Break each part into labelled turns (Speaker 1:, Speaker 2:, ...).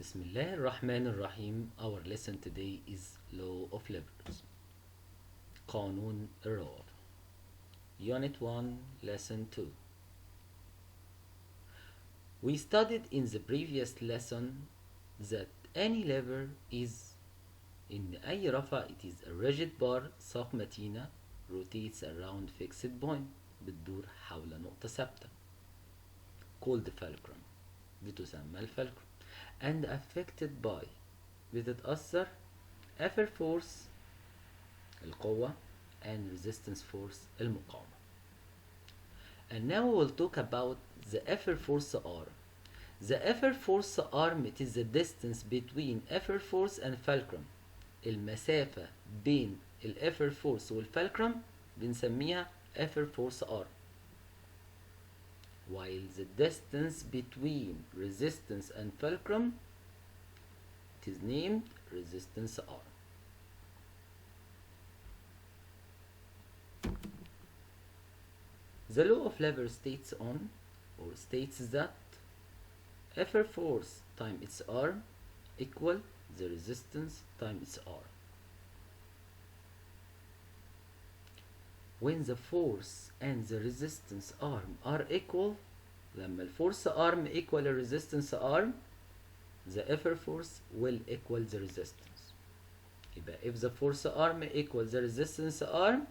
Speaker 1: Bismillah ar-Rahman ar-Rahim. Our lesson today is Law of Levers. قانون الروابط. Unit 1, Lesson 2. We studied in the previous lesson that any lever is إن أي رفع it is a rigid bar ساق متينة rotates around fixed point بتدور حول نقطة ثابتة called fulcrum بتسمى الفلكرم and affected by بتتأثر effort force القوة and resistance force المقاومة. And now we will talk about the effort force arm. The effort force arm it is the distance between effort force and fulcrum. المسافة بين effort force والفلكرم بنسميها effort force arm. While the distance between resistance and fulcrum it is named resistance arm. The law of lever states that effort force times its arm equal the resistance times its arm. When the force and the resistance arm are equal, لما الفورس arm equal the resistance arm, the effort force will equal the resistance. يبقى if the force arm equals the resistance arm,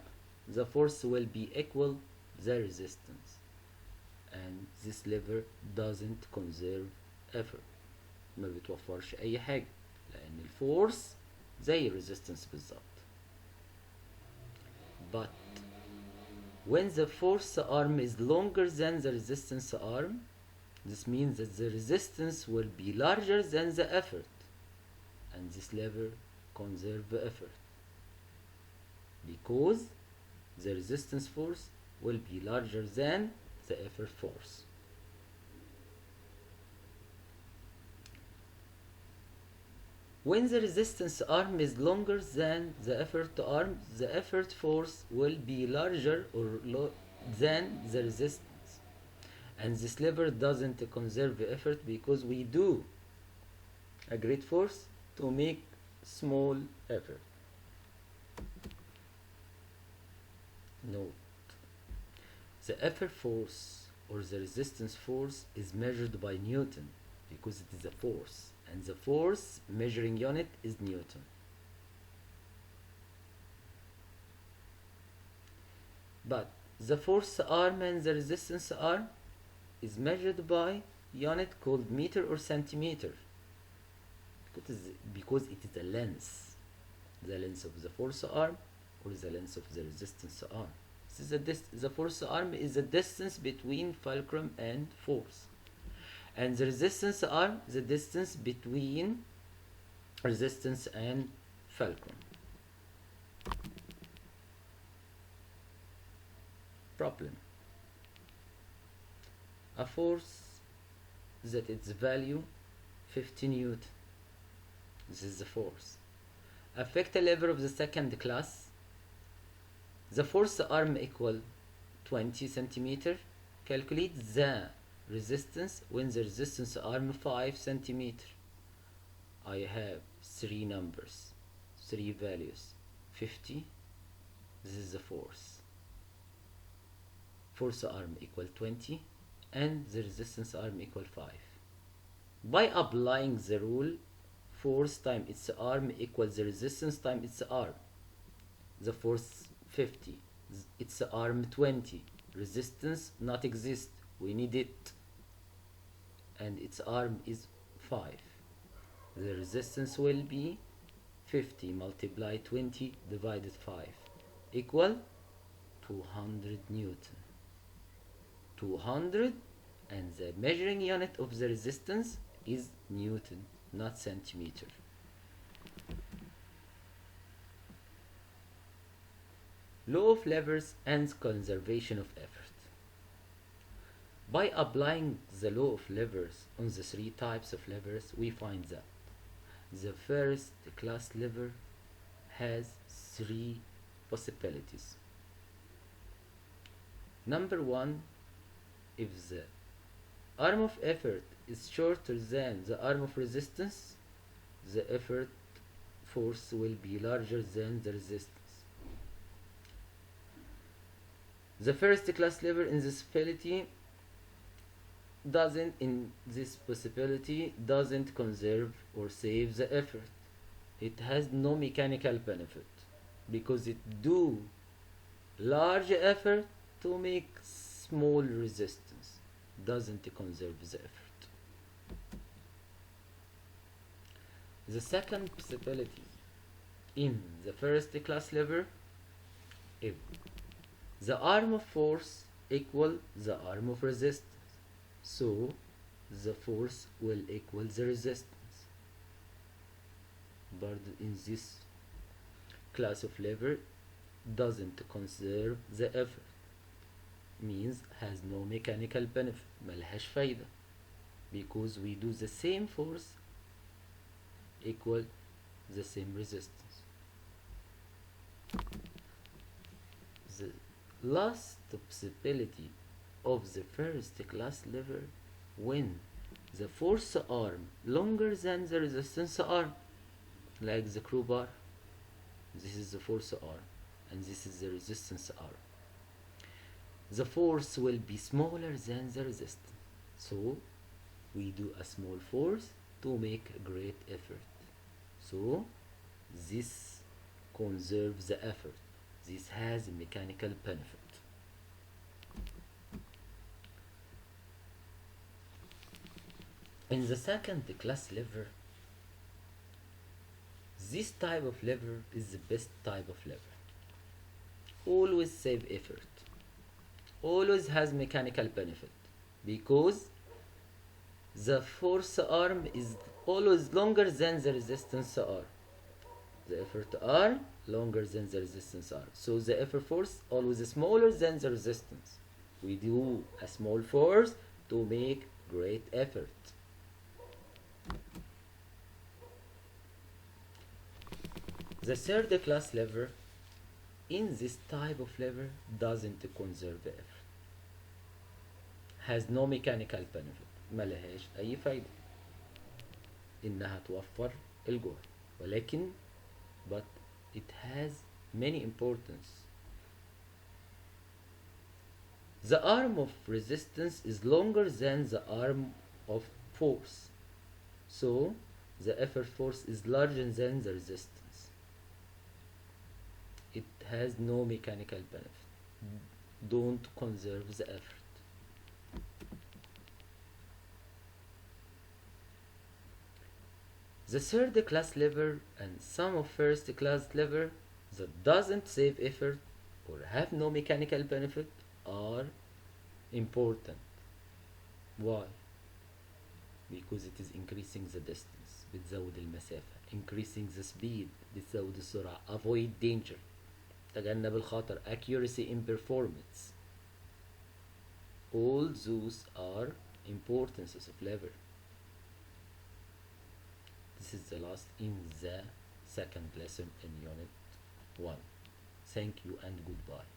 Speaker 1: the force will be equal the resistance. And this lever doesn't conserve effort. ما بتوفرش أي حاجة لأن الفورس زي resistance بالظبط. But when the force arm is longer than the resistance arm, this means that the resistance will be larger than the effort, and this lever conserves the effort because the resistance force will be larger than the effort force. When the resistance arm is longer than the effort arm, the effort force will be larger than the resistance. And this lever doesn't conserve the effort because we do a great force to make small effort. Note, the effort force or the resistance force is measured by Newton because it is a force. And the force measuring unit is Newton. But the force arm and the resistance arm is measured by unit called meter or centimeter because it is a length. The length of the force arm or the length of the resistance arm. This is the force arm is the distance between fulcrum and force. And the resistance arm the distance between resistance and fulcrum. Problem. A force that its value 50 Newton. This is the force. Affect a lever of the second class. The force arm equal 20 centimeter. Calculate the resistance when the resistance arm 5 centimeter. I have three numbers, three values. 50, this is the force. Force arm equal 20 and the resistance arm equal 5. By applying the rule, force times its arm equals the resistance times its arm. The force 50, its arm 20, resistance not exist. We need it, and its arm is 5. The resistance will be 50 multiply 20 divided 5 equal 200 Newton. 200, and the measuring unit of the resistance is Newton, not centimeter. Law of levers and conservation of effort. By applying the law of levers on the three types of levers, we find that the first class lever has three possibilities. Number one, if the arm of effort is shorter than the arm of resistance, the effort force will be larger than the resistance. The first class lever in this possibility doesn't conserve or save the effort. It has no mechanical benefit because it do large effort to make small resistance, doesn't conserve the effort. The second possibility in the first class lever, if the arm of force equal the arm of resistance, so the force will equal the resistance. But in this class of lever doesn't conserve the effort, means has no mechanical benefit, ملهاش فايدة, because we do the same force equal the same resistance. The last possibility of the first class lever, when the force arm longer than the resistance arm, like the crowbar, this is the force arm and this is the resistance arm. The force will be smaller than the resistance, so we do a small force to make a great effort. So this conserves the effort. This has a mechanical benefit. In the second class lever, this type of lever is the best type of lever. Always save effort. Always has mechanical benefit because the force arm is always longer than the resistance arm. The effort arm longer than the resistance arm. So the effort force always smaller than the resistance. We do a small force to make great effort. The third class lever in this type of lever doesn't conserve effort, has no mechanical benefit, ملهاش أي فايدة إنها توفر الجهد, ولكن but it has many importance. The arm of resistance is longer than the arm of force, so the effort force is larger than the resistance. It has no mechanical benefit. Don't conserve the effort. The third class lever and some of first class lever that doesn't save effort or have no mechanical benefit are important. Why? Because it is increasing the distance, بتزود المسافة, increasing the speed, بتزود السرعة, avoid danger, تجنب الخطر, accuracy in performance. All those are importances of lever. This is the last in the second lesson in unit 1. Thank you and goodbye.